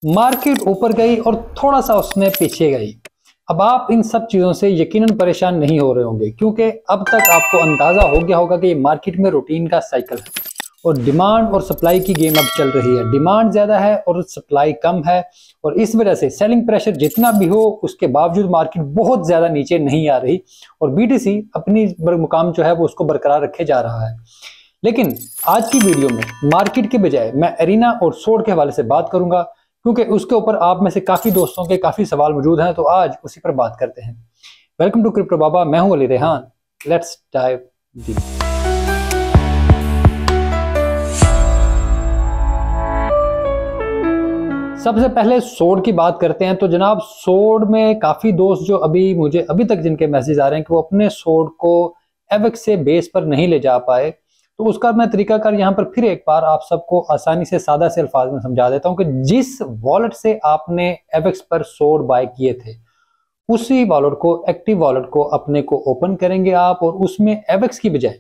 Market ऊपर गई और थोड़ा सा उसमें पीछे गई। अब आप इन सब चीजों से यकीनन परेशान नहीं हो रहे होंगे, क्योंकि अब तक आपको अंदाजा हो गया होगा कि ये मार्केट में रूटीन का साइकिल है और डिमांड और सप्लाई की गेम अब चल रही है। डिमांड ज्यादा है और सप्लाई कम है, और इस वजह से सेलिंग प्रेशर जितना भी हो उसके बावजूद मार्केट बहुत ज्यादा नीचे नहीं आ रही और बीटीसी अपनी मुकाम जो है वो उसको बरकरार रखे जा रहा है। लेकिन आज की वीडियो में मार्केट के बजाय मैं एरिना और सोड के हवाले से बात करूंगा, क्योंकि उसके ऊपर आप में से काफी दोस्तों के काफी सवाल मौजूद हैं, तो आज उसी पर बात करते हैं। वेलकम टू क्रिप्टो बाबा, मैं हूं Ali Rehan. Let's dive deep. सबसे पहले सोड की बात करते हैं। तो जनाब, सोड में काफी दोस्त जो मुझे अभी तक जिनके मैसेज आ रहे हैं कि वो अपने सोड को एवेक्स से बेस पर नहीं ले जा पाए, तो उसका मैं तरीकाकार यहाँ पर फिर एक बार आप सबको आसानी से सादा से अल्फाज में समझा देता हूँ कि जिस वॉलेट से आपने एवेक्स पर सोड बाय किए थे उसी वॉलेट को, एक्टिव वॉलेट को अपने को ओपन करेंगे आप, और उसमें एवेक्स की बजाय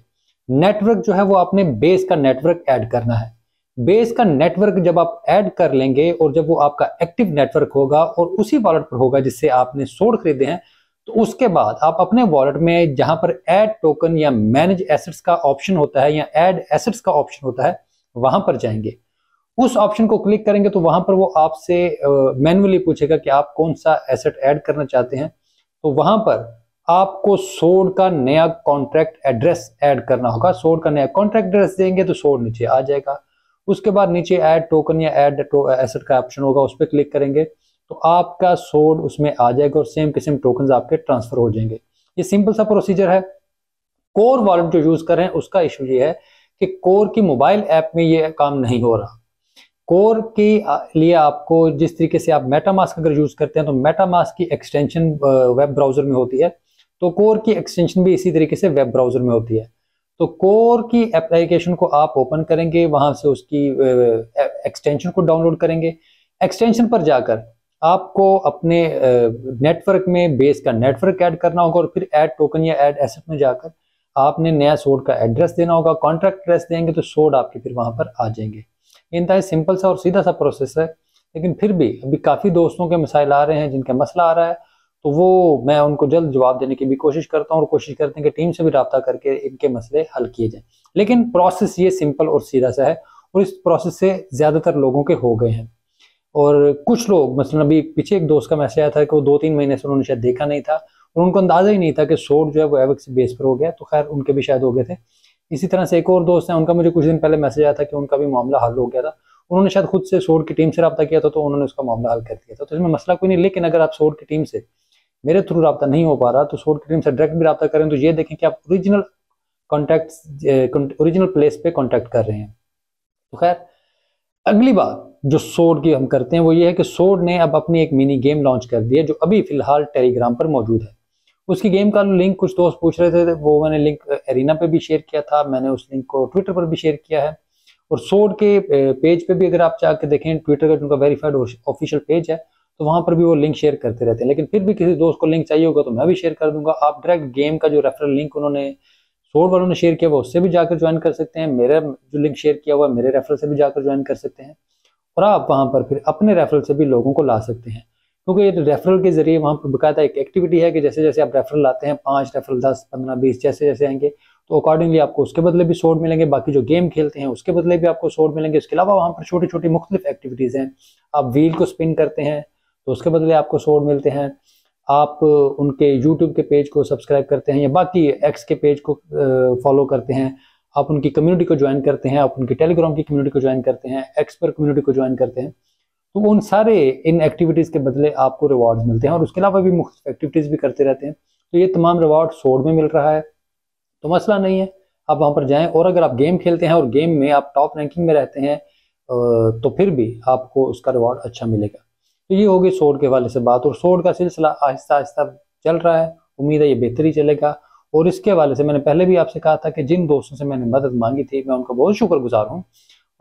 नेटवर्क जो है वो आपने बेस का नेटवर्क ऐड करना है। बेस का नेटवर्क जब आप ऐड कर लेंगे और जब वो आपका एक्टिव नेटवर्क होगा और उसी वॉलेट पर होगा जिससे आपने सोड खरीदे हैं, तो उसके बाद आप अपने वॉलेट में जहां पर ऐड टोकन या मैनेज एसेट्स का ऑप्शन होता है या ऐड एसेट्स का ऑप्शन होता है, वहां पर जाएंगे। उस ऑप्शन को क्लिक करेंगे तो वहां पर वो आपसे मैन्युअली पूछेगा कि आप कौन सा एसेट ऐड करना चाहते हैं। तो वहां पर आपको सोड का नया कॉन्ट्रैक्ट एड्रेस ऐड करना होगा। सोड का नया कॉन्ट्रैक्ट एड्रेस देंगे तो सोड नीचे आ जाएगा। उसके बाद नीचे ऐड टोकन या ऐड एसेट का ऑप्शन होगा, उस पर क्लिक करेंगे तो आपका सोड उसमें आ जाएगा और सेम किस्म टोकन्स आपके ट्रांसफर हो जाएंगे। ये सिंपल सा प्रोसीजर है। कोर वॉलेट जो यूज कर रहे हैं उसका इशू ये है कि कोर की मोबाइल ऐप में ये काम नहीं हो रहा। कोर के लिए आपको जिस तरीके से आप मेटामास्क अगर यूज करते हैं तो मेटामास्क की एक्सटेंशन वेब ब्राउजर में होती है, तो कोर की एक्सटेंशन भी इसी तरीके से वेब ब्राउजर में होती है। तो कोर की एप्लीकेशन को आप ओपन करेंगे, वहां से उसकी एक्सटेंशन को डाउनलोड करेंगे। एक्सटेंशन पर जाकर आपको अपने नेटवर्क में बेस का नेटवर्क ऐड करना होगा और फिर ऐड टोकन या ऐड एसेट में जाकर आपने नया सोड का एड्रेस देना होगा। कॉन्ट्रैक्ट एड्रेस देंगे तो सोड आपके फिर वहां पर आ जाएंगे। इंतहाई सिंपल सा और सीधा सा प्रोसेस है, लेकिन फिर भी अभी काफी दोस्तों के मसाइल आ रहे हैं, जिनका मसला आ रहा है, तो वो मैं उनको जल्द जवाब देने की भी कोशिश करता हूँ और कोशिश करते हैं कि टीम से भी रब्ता करके इनके मसले हल किए जाएं। लेकिन प्रोसेस ये सिंपल और सीधा सा है और इस प्रोसेस से ज्यादातर लोगों के हो गए हैं। और कुछ लोग, मतलब अभी पीछे एक दोस्त का मैसेज आया था कि वो 2-3 महीने से उन्होंने शायद देखा नहीं था और उनको अंदाजा ही नहीं था कि सोड जो है वो एवेक्स बेस पर हो गया, तो खैर उनके भी शायद हो गए थे। इसी तरह से एक और दोस्त है, उनका मुझे कुछ दिन पहले मैसेज आया था कि उनका भी मामला हल हो गया था। उन्होंने शायद खुद से सोड की टीम से रब्ता किया था तो उन्होंने उसका मामला हल कर दिया था, तो इसमें मसला कोई नहीं। लेकिन अगर आप सोड की टीम से मेरे थ्रू रब्ता नहीं हो पा रहा तो सोड की टीम से डायरेक्ट भी रब्ता करें, तो ये देखें कि आप ओरिजिनल कॉन्टैक्ट, ओरिजिनल प्लेस पे कॉन्टैक्ट कर रहे हैं। तो खैर, अगली बात जो सोड की हम करते हैं वो ये है कि सोड ने अब अपनी एक मिनी गेम लॉन्च कर दी है जो अभी फिलहाल टेलीग्राम पर मौजूद है। उसकी गेम का लिंक कुछ दोस्त पूछ रहे थे, वो मैंने लिंक एरिना पे भी शेयर किया था, मैंने उस लिंक को ट्विटर पर भी शेयर किया है और सोड के पेज पे भी अगर आप जाकर देखें, ट्विटर का उनका वेरीफाइड ऑफिशियल पेज है, तो वहां पर भी वो लिंक शेयर करते रहते हैं। लेकिन फिर भी किसी दोस्त को लिंक चाहिए होगा तो मैं भी शेयर कर दूंगा। आप डायरेक्ट गेम का जो रेफरल लिंक उन्होंने सोड वालों ने शेयर किया हुआ उससे भी जाकर ज्वाइन कर सकते हैं। मेरा जो लिंक शेयर किया हुआ है मेरे रेफरल से भी जाकर ज्वाइन कर सकते हैं और आप वहां पर फिर अपने रेफरल से भी लोगों को ला सकते हैं, क्योंकि ये रेफरल के जरिए वहां पर बकायदा एक एक्टिविटी है कि जैसे जैसे आप रेफरल लाते हैं, 5 रेफरल, 10, 15, 20 जैसे जैसे आएंगे तो अकॉर्डिंगली आपको उसके बदले भी सोड मिलेंगे। बाकी जो गेम खेलते हैं उसके बदले भी आपको सोड मिलेंगे। इसके अलावा वहां पर छोटी छोटी मुख्तलिफ एक्टिविटीज हैं। आप व्हील को स्पिन करते हैं तो उसके बदले आपको सोड मिलते हैं। आप उनके यूट्यूब के पेज को सब्सक्राइब करते हैं या बाकी एक्स के पेज को फॉलो करते हैं, आप उनकी कम्युनिटी को ज्वाइन करते हैं, आप उनकी टेलीग्राम की कम्युनिटी को ज्वाइन करते हैं, एक्स पर कम्युनिटी को ज्वाइन करते हैं, तो उन सारे इन एक्टिविटीज़ के बदले आपको रिवॉर्ड्स मिलते हैं और उसके अलावा भी मुख्तलिफ एक्टिविटीज़ भी करते रहते हैं। तो ये तमाम रिवॉर्ड सोड में मिल रहा है, तो मसला नहीं है, आप वहाँ पर जाएँ। और अगर आप गेम खेलते हैं और गेम में आप टॉप रैंकिंग में रहते हैं तो फिर भी आपको उसका रिवॉर्ड अच्छा मिलेगा। तो ये होगी सोड के हवाले से बात। और सोड का सिलसिला आहिस्ता आहिस्ता चल रहा है, उम्मीद है ये बेहतरी चलेगा। और इसके हवाले से मैंने पहले भी आपसे कहा था कि जिन दोस्तों से मैंने मदद मांगी थी मैं उनका बहुत शुक्रगुजार हूँ।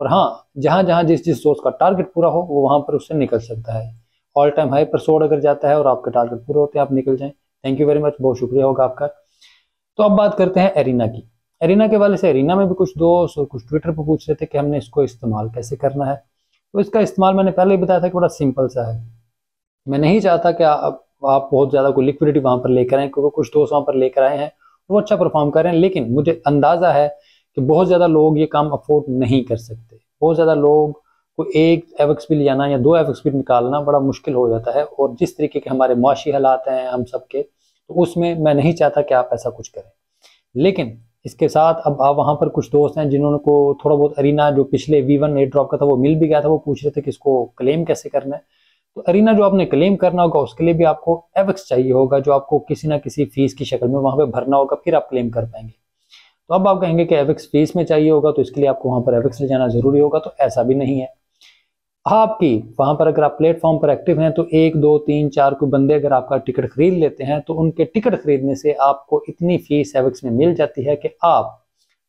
और हाँ, जहाँ जहाँ जिस जिस दोस्त का टारगेट पूरा हो वो वहाँ पर उससे निकल सकता है। ऑल टाइम हाई पर सोड अगर जाता है और आपके टारगेट पूरे होते हैं, आप निकल जाएं। थैंक यू वेरी मच, बहुत शुक्रिया होगा आपका। तो अब बात करते हैं एरिना की। एरिना के हवाले से एरिना में भी कुछ दोस्त और कुछ ट्विटर पर पूछ रहे थे कि हमने इसको इस्तेमाल कैसे करना है। तो इसका इस्तेमाल मैंने पहले ही बताया था कि बड़ा सिंपल सा है। मैं नहीं चाहता कि आप बहुत ज़्यादा कोई लिक्विडिटी वहाँ पर लेकर आए, क्योंकि कुछ दोस्त वहाँ पर लेकर आए हैं वो अच्छा परफॉर्म कर रहे हैं, लेकिन मुझे अंदाज़ा है कि बहुत ज़्यादा लोग ये काम अफोर्ड नहीं कर सकते। बहुत ज़्यादा लोग को एक एवक्स भी ले जाना या 2 एवक्स भी निकालना बड़ा मुश्किल हो जाता है, और जिस तरीके के हमारे माशी हालात हैं हम सबके, तो उसमें मैं नहीं चाहता कि आप ऐसा कुछ करें। लेकिन इसके साथ अब आप वहाँ पर कुछ दोस्त हैं जिन्होंने को थोड़ा बहुत अरीना जो पिछले V1 एयर ड्रॉप का था वो मिल भी गया था, वो पूछ रहे थे कि इसको क्लेम कैसे करना है। तो अरीना जो आपने क्लेम करना होगा उसके लिए भी आपको एवक्स चाहिए होगा, जो आपको किसी ना किसी फीस की शक्ल में वहाँ पे भरना होगा, फिर आप क्लेम कर पाएंगे। तो अब आप कहेंगे कि एवक्स फीस में चाहिए होगा तो इसके लिए आपको वहाँ पर एवक्स ले जाना जरूरी होगा, तो ऐसा भी नहीं है। आपकी वहां पर अगर आप प्लेटफॉर्म पर एक्टिव हैं तो 1 2 3 4 कोई बंदे अगर आपका टिकट खरीद लेते हैं तो उनके टिकट खरीदने से आपको इतनी फीस एवक्स में मिल जाती है कि आप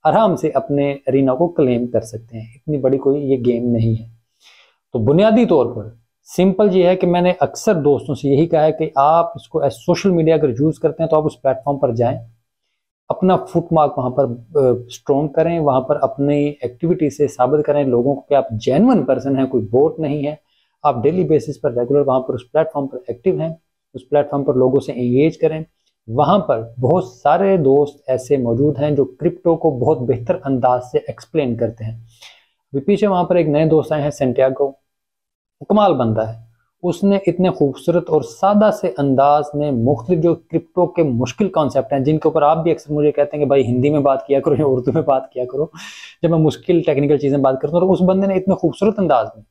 आराम से अपने अरीना को क्लेम कर सकते हैं। इतनी बड़ी कोई ये गेम नहीं है। तो बुनियादी तौर पर सिंपल ये है कि मैंने अक्सर दोस्तों से यही कहा है कि आप इसको एज सोशल मीडिया अगर यूज करते हैं तो आप उस प्लेटफॉर्म पर जाएं, अपना फुटमार्क वहां पर स्ट्रॉन्ग करें, वहां पर अपनी एक्टिविटी से साबित करें लोगों को कि आप जेन्युइन पर्सन हैं, कोई बोट नहीं है। आप डेली बेसिस पर रेगुलर वहां पर उस प्लेटफॉर्म पर एक्टिव हैं, उस प्लेटफॉर्म पर लोगों से एंगेज करें। वहां पर बहुत सारे दोस्त ऐसे मौजूद हैं जो क्रिप्टो को बहुत बेहतर अंदाज से एक्सप्लेन करते हैं। अभी पीछे वहां पर एक नए दोस्त आए हैं सेंटियागो, कमाल बंदा है। उसने इतने खूबसूरत और सादा से अंदाज में मुख्तलिफ जो क्रिप्टो के मुश्किल कॉन्सेप्ट हैं, जिनके ऊपर आप भी अक्सर मुझे कहते हैं कि भाई हिंदी में बात किया करो या उर्दू में बात किया करो जब मैं मुश्किल टेक्निकल चीज़ें बात करता हूँ, तो उस बंदे ने इतने खूबसूरत अंदाज में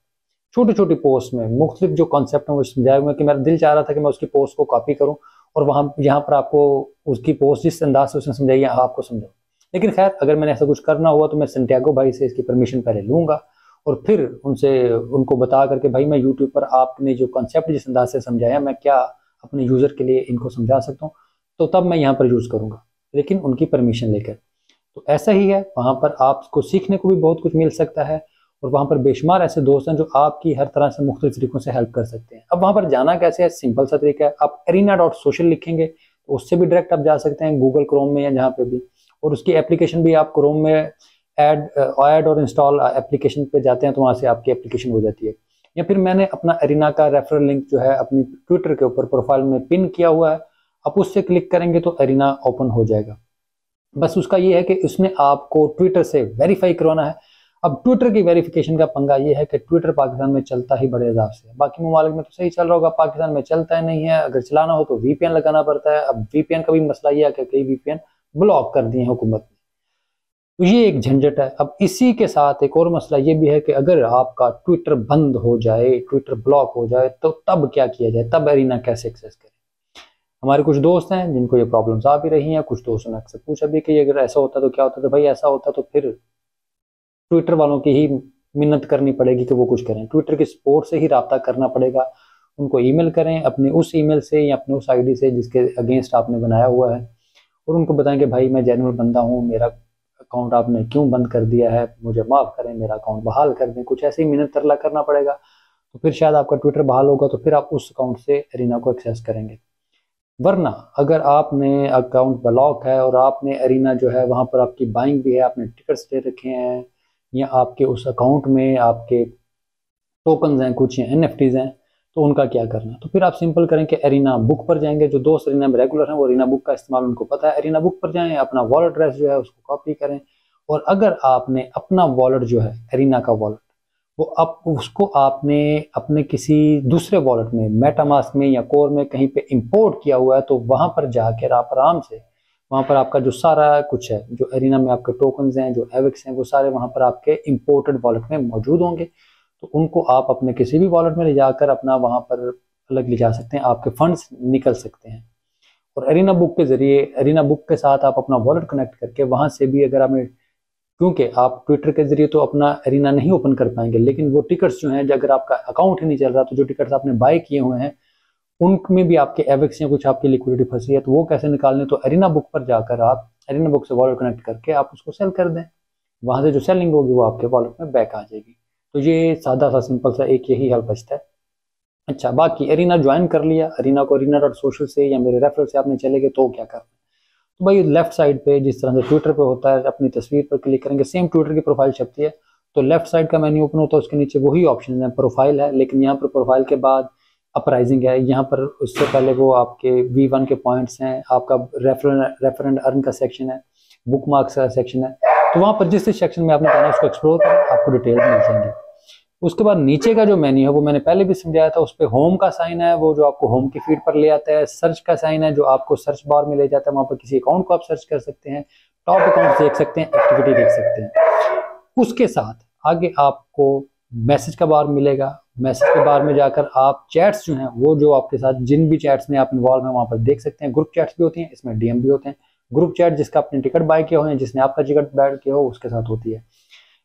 छोटी छोटी पोस्ट में मुख्तलिफ जो कॉन्सेप्ट हैं वो समझाए हुए कि मेरा दिल चाह रहा था कि मैं उसकी पोस्ट को कॉपी करूँ और वहाँ यहाँ पर आपको उसकी पोस्ट जिस अंदाज से उसने समझाई है आपको समझाऊँ। लेकिन खैर अगर मैंने ऐसा कुछ करना हुआ तो मैं सेंटियागो भाई से इसकी परमिशन पहले लूँगा और फिर उनको बता करके भाई मैं यूट्यूब पर आपने जो कॉन्सेप्ट जिस अंदाज से समझाया मैं क्या अपने यूज़र के लिए इनको समझा सकता हूँ, तो तब मैं यहाँ पर यूज़ करूँगा, लेकिन उनकी परमिशन लेकर। तो ऐसा ही है, वहाँ पर आपको सीखने को भी बहुत कुछ मिल सकता है और वहाँ पर बेशुमार ऐसे दोस्त हैं जो आपकी हर तरह से मुख्तलिफ तरीकों से हेल्प कर सकते हैं। अब वहाँ पर जाना कैसे है, सिंपल सा तरीका है, आप arena.social लिखेंगे तो उससे भी डायरेक्ट आप जा सकते हैं गूगल क्रोम में या जहाँ पे भी, और उसकी एप्लीकेशन भी आप क्रोम में ऐड और इंस्टॉल एप्लीकेशन पे जाते हैं तो वहाँ से आपकी एप्लीकेशन हो जाती है। या फिर मैंने अपना अरीना का रेफरल लिंक जो है अपनी ट्विटर के ऊपर प्रोफाइल में पिन किया हुआ है, आप उससे क्लिक करेंगे तो अरीना ओपन हो जाएगा। बस उसका ये है कि उसमें आपको ट्विटर से वेरीफाई करवाना है। अब ट्विटर की वेरिफिकेशन का पंगा ये है कि ट्विटर पाकिस्तान में चलता ही बड़े हिसाब से है, बाकी ममालिक में तो सही चल रहा होगा, पाकिस्तान में चलता ही नहीं है। अगर चलाना हो तो VPN लगाना पड़ता है। अब VPN का भी मसला ये है कि कई VPN ब्लॉक कर दिए हैं हुकूमत ने, तो ये एक झंझट है। अब इसी के साथ एक और मसला ये भी है कि अगर आपका ट्विटर बंद हो जाए, ट्विटर ब्लॉक हो जाए, तो तब क्या किया जाए, तब अरीना कैसे एक्सेस करें। हमारे कुछ दोस्त हैं जिनको ये प्रॉब्लम्स आ भी रही हैं, कुछ दोस्तों ने अक्सर पूछा भी कि अगर ऐसा होता तो क्या होता, तो भाई ऐसा होता तो फिर ट्विटर वालों की ही मिन्नत करनी पड़ेगी कि वो कुछ करें, ट्विटर की सपोर्ट से ही रब्ता करना पड़ेगा। उनको ईमेल करें अपने उस ईमेल से या अपने उस आईडी से जिसके अगेंस्ट आपने बनाया हुआ है, और उनको बताएं कि भाई मैं जेन्युइन बंदा हूँ, मेरा अकाउंट आपने क्यों बंद कर दिया है, मुझे माफ़ करें, मेरा अकाउंट बहाल कर दें। कुछ ऐसे ही मिन्नत तरला करना पड़ेगा, तो फिर शायद आपका ट्विटर बहाल होगा, तो फिर आप उस अकाउंट से अरीना को एक्सेस करेंगे। वरना अगर आपने अकाउंट ब्लॉक है और आपने अरीना जो है वहाँ पर आपकी बाइंग भी है, आपने टिकट्स ले रखे हैं या आपके उस अकाउंट में आपके टोकन्स हैं कुछ या NFTs हैं, तो उनका क्या करना। तो फिर आप सिंपल करें कि अरीना बुक पर जाएंगे। जो दोस्त अरीना में रेगुलर हैं वो अरीना बुक का इस्तेमाल उनको पता है, अरीना बुक पर जाएं, अपना वॉलेट एड्रेस जो है उसको कॉपी करें, और अगर आपने अपना वॉलेट जो है अरीना का वॉलेट वो उसको आपने अपने किसी दूसरे वॉलेट में मेटामास्क में या कोर में कहीं पे इंपोर्ट किया हुआ है, तो वहाँ पर जाकर आप आराम से वहाँ पर आपका जो सारा कुछ है, जो अरीना में आपके टोकन्स हैं, जो एविक्स हैं, वो सारे वहाँ पर आपके इंपोर्टेड वॉलेट में मौजूद होंगे। तो उनको आप अपने किसी भी वॉलेट में ले जाकर अपना वहाँ पर अलग ले जा सकते हैं, आपके फंड्स निकल सकते हैं। और अरीना बुक के जरिए, अरीना बुक के साथ आप अपना वॉलेट कनेक्ट करके वहाँ से भी अगर आपने, क्योंकि आप ट्विटर के जरिए तो अपना अरीना नहीं ओपन कर पाएंगे, लेकिन वो टिकट्स जो हैं, अगर आपका अकाउंट ही नहीं चल रहा तो जो टिकट्स आपने बाय किए हुए हैं उनमें भी आपके एविक्स या कुछ आपकी लिक्विडिटी फंसी है, तो वो कैसे निकालने, तो अरीना बुक पर जाकर आप अरीना बुक से वॉलेट कनेक्ट करके आप उसको सेल कर दें, वहाँ से जो सेलिंग होगी वो आपके वॉलेट में बैक आ जाएगी। तो ये सादा सा सिंपल सा एक यही हल बचता है। अच्छा, बाकी अरीना ज्वाइन कर लिया, अरीना को arena.social से या मेरे रेफरल से आपने चले गए, तो क्या करना। तो भाई लेफ्ट साइड पे जिस तरह से ट्विटर पे होता है, अपनी तस्वीर पर क्लिक करेंगे, सेम ट्विटर की प्रोफाइल छपती है, तो लेफ्ट साइड का मेन्यू ओपन होता है, उसके नीचे वही ऑप्शन है, प्रोफाइल है, लेकिन यहाँ पर प्रोफाइल के बाद अपराइजिंग है। यहाँ पर उससे पहले वो आपके V1 के पॉइंट्स हैं, आपका रेफरेंड अर्न का सेक्शन है, बुक मार्क्स का सेक्शन है। तो वहाँ पर जिस सेक्शन में आपने जाना है उसको एक्सप्लोर करें, आपको डिटेल मिल जाएंगे। उसके बाद नीचे का जो मेन्यू है वो मैंने पहले भी समझाया था, उस पर होम का साइन है, वो जो आपको होम की फीड पर ले आता है। सर्च का साइन है जो आपको सर्च बार में ले जाता है, वहाँ पर किसी अकाउंट को आप सर्च कर सकते हैं, टॉप अकाउंट देख सकते हैं, एक्टिविटी देख सकते हैं। उसके साथ आगे आपको मैसेज का बार मिलेगा। मैसेज के बार में जाकर आप चैट्स जो हैं वो जो आपके साथ जिन भी चैट्स में आप इन्वॉल्व हैं वहाँ पर देख सकते हैं। ग्रुप चैट्स भी होती हैं, इसमें DM भी होते हैं। ग्रुप चैट जिसका आपने टिकट बाय किया हो या जिसने आपका टिकट बाय किया हो उसके साथ होती है।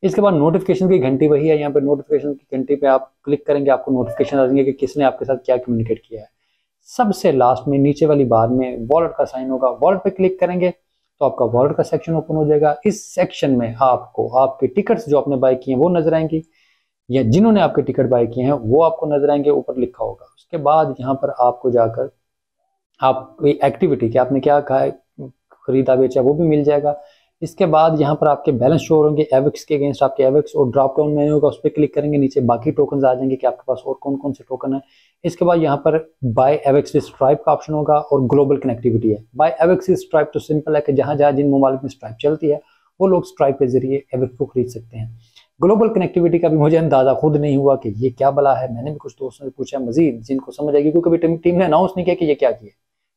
इसके बाद नोटिफिकेशन की घंटी वही है, यहाँ पे नोटिफिकेशन की घंटी पे आप क्लिक करेंगे, आपको नोटिफिकेशन आ जाएंगे कि किसने आपके साथ क्या कम्युनिकेट किया है। सबसे लास्ट में नीचे वाली बार में वॉलेट का साइन होगा, वॉलेट पे क्लिक करेंगे तो आपका वॉलेट का सेक्शन ओपन हो जाएगा। इस सेक्शन में आपको आपके टिकट्स जो आपने बाय किए हैं वो नजर आएंगी, या जिन्होंने आपके टिकट बाय किए हैं वो आपको नजर आएंगे, ऊपर लिखा होगा। उसके बाद यहाँ पर आपको जाकर आप कोई एक्टिविटी कि आपने क्या खाया, खरीदा बेचा, वो भी मिल जाएगा। इसके बाद यहाँ पर आपके बैलेंस शो होंगे एवेक्स के अगेंस्ट, आपके एवेक्स और ड्रॉप डाउन मेन्यू होगा, उस पर क्लिक करेंगे, नीचे बाकी टोकन आ जाएंगे कि आपके पास और कौन कौन से टोकन है। इसके बाद यहाँ पर बाय एवेक्स विद स्ट्राइप का ऑप्शन होगा और ग्लोबल कनेक्टिविटी है। बाय एवेक्स विद स्ट्राइप तो सिंपल है कि जहाँ जहाँ जिन ममालिक में स्ट्राइप चलती है वो लोग स्ट्राइप के जरिए एवेक्स को खरीद सकते हैं। ग्लोबल कनेक्टिविटी का भी मुझे अंदाजा खुद नहीं हुआ कि ये क्या बला है, मैंने भी कुछ दोस्तों से पूछा मजीद जिनको समझ आएगी, क्योंकि अभी टीम ने अनाउंस नहीं किया कि ये क्या किया,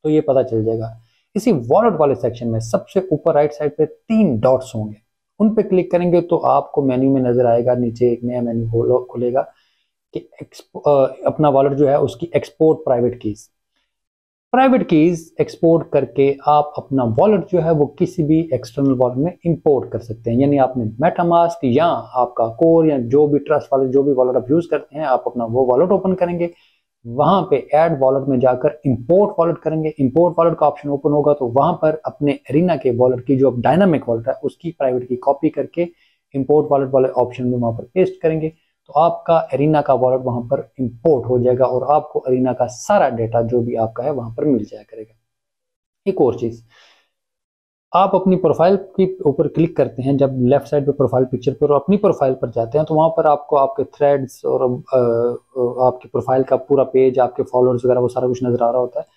तो ये पता चल जाएगा। इसी वॉलेट वाले सेक्शन में सबसे ऊपर राइट साइड पे 3 डॉट्स होंगे, उन पे क्लिक करेंगे तो आपको मेन्यू में नजर आएगा, नीचे एक नया मेन्यू खुलेगा कि अपना वॉलेट जो है उसकी एक्सपोर्ट प्राइवेट कीज एक्सपोर्ट करके आप अपना वॉलेट जो है वो किसी भी एक्सटर्नल वॉलेट में इंपोर्ट कर सकते हैं। यानी आपने मेटामास्क या आपका कोर या जो भी ट्रस्ट वाले जो भी वॉलेट आप यूज करते हैं, आप अपना वो वॉलेट ओपन करेंगे, वहां पे ऐड वॉलेट में जाकर इंपोर्ट वॉलेट करेंगे। इंपोर्ट वॉलेट का ऑप्शन ओपन होगा तो वहां पर अपने एरिना के वॉलेट की जो डायनामिक वॉलेट है उसकी प्राइवेट की कॉपी करके इंपोर्ट वॉलेट वाले ऑप्शन में वहां पर पेस्ट करेंगे, तो आपका एरिना का वॉलेट वहां पर इंपोर्ट हो जाएगा और आपको एरिना का सारा डेटा जो भी आपका है वहां पर मिल जाया करेगा। एक और चीज, आप अपनी प्रोफाइल के ऊपर क्लिक करते हैं, जब लेफ्ट साइड पे प्रोफाइल पिक्चर पर अपनी प्रोफाइल पर जाते हैं तो वहां पर आपको आपके थ्रेड्स और आपकी प्रोफाइल का पूरा पेज, आपके फॉलोअर्स वगैरह वो सारा कुछ नजर आ रहा होता है।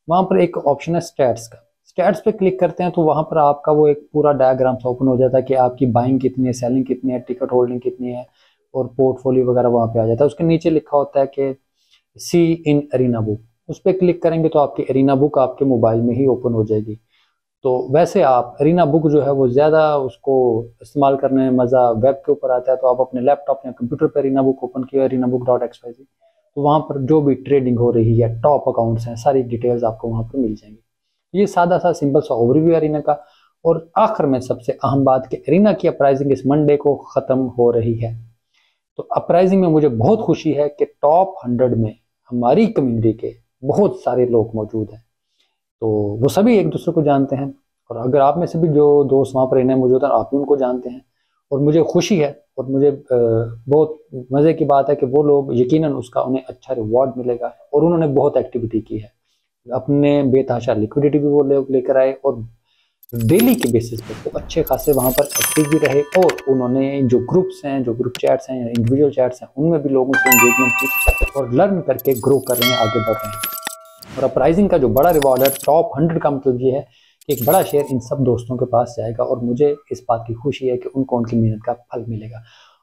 वहां पर एक ऑप्शन है स्टैट्स का, स्टैट्स पे क्लिक करते हैं तो वहां पर आपका वो एक पूरा डायग्राम सा ओपन हो जाता है कि आपकी बाइंग कितनी है, सेलिंग कितनी है, टिकट होल्डिंग कितनी है और पोर्टफोलियो वगैरह वहां पे आ जाता है। उसके नीचे लिखा होता है कि सी इन एरिना बुक, उस पर क्लिक करेंगे तो आपकी एरिना बुक आपके मोबाइल में ही ओपन हो जाएगी। तो वैसे आप एरिना बुक जो है वो ज़्यादा उसको इस्तेमाल करने में मज़ा वेब के ऊपर आता है, तो आप अपने लैपटॉप या कंप्यूटर पर एरिना बुक ओपन किया, arinabook.xyz, तो वहाँ पर जो भी ट्रेडिंग हो रही है, टॉप अकाउंट्स हैं, सारी डिटेल्स आपको वहाँ पर मिल जाएंगी। ये सादा सा सिंपल सा ओवरव्यू एरिना का। और आखिर में सबसे अहम बात कि एरिना की अपराइजिंग इस मंडे को ख़त्म हो रही है। तो अपराइजिंग में मुझे बहुत खुशी है कि टॉप 100 में हमारी कम्युनिटी के बहुत सारे लोग मौजूद हैं, तो वो सभी एक दूसरे को जानते हैं। और अगर आप में से भी जो दोस्त वहाँ पर इन्हें मौजूद हैं, आप भी उनको जानते हैं, और मुझे खुशी है और मुझे बहुत मज़े की बात है कि वो लोग यकीनन उसका उन्हें अच्छा रिवॉर्ड मिलेगा। और उन्होंने बहुत एक्टिविटी की है, अपने बेतहाशा लिक्विडिटी भी वो लेकर आए और डेली के बेसिस पर वो अच्छे खासे वहाँ पर एक्टिव भी रहे। और उन्होंने जो ग्रुप्स हैं, जो ग्रुप चैट्स हैं या इंडिविजुअल चैट्स हैं, उनमें भी लोगों से एंगेजमेंट की और लर्न करके ग्रो कर रहे हैं, आगे बढ़ रहे हैं। और अपराइजिंग का जो बड़ा रिवॉर्ड है टॉप 100 का, मतलब ये है कि एक बड़ा शेयर इन सब दोस्तों के पास जाएगा और मुझे इस बात की खुशी है कि उनको उनकी मेहनत का फल मिलेगा।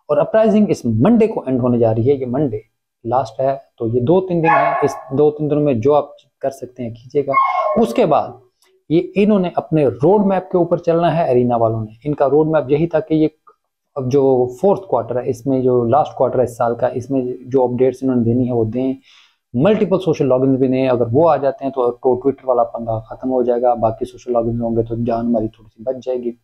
और अपराइजिंग इस मंडे को एंड होने जा रही है, ये मंडे लास्ट है, तो ये 2-3 दिन है। इस 2-3 दिनों में जो आप कर सकते हैं कीजिएगा। उसके बाद ये इन्होंने अपने रोड मैप के ऊपर चलना है, एरिना वालों ने। इनका रोड मैप यही था कि ये अब जो 4th क्वार्टर है, इसमें जो लास्ट क्वार्टर है इस साल का, इसमें जो अपडेट्स इन्होंने देनी है वो दें। मल्टीपल सोशल लॉगिन भी नहीं, अगर वो आ जाते हैं तो ट्विटर वाला पंगा खत्म हो जाएगा, बाकी सोशल लॉगिन होंगे तो जान हमारी थोड़ी सी बच जाएगी।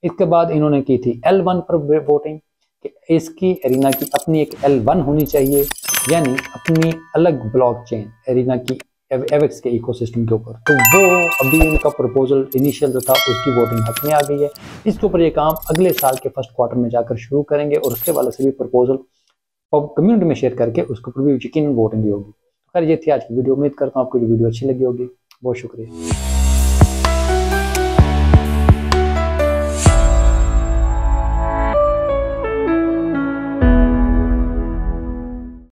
इसके बाद इन्होंने की थी L1 पर वोटिंग कि इसकी एरिना की अपनी एक L1 होनी चाहिए, यानी अपनी अलग ब्लॉकचेन एरिना की एवेक्स के इकोसिस्टम के ऊपर। तो वो अभी इनका प्रपोजल इनिशियल जो था उसकी वोटिंग हाथ में आ गई है। इसके ऊपर ये काम अगले साल के 1st क्वार्टर में जाकर शुरू करेंगे और उसके वाले से भी प्रपोजल कम्युनिटी में शेयर करके उसके ऊपर भी यकीन वोटिंग भी होगी। खैर ये थी आज की वीडियो, उम्मीद करता हूँ आपको जो वीडियो अच्छी लगी होगी। बहुत शुक्रिया।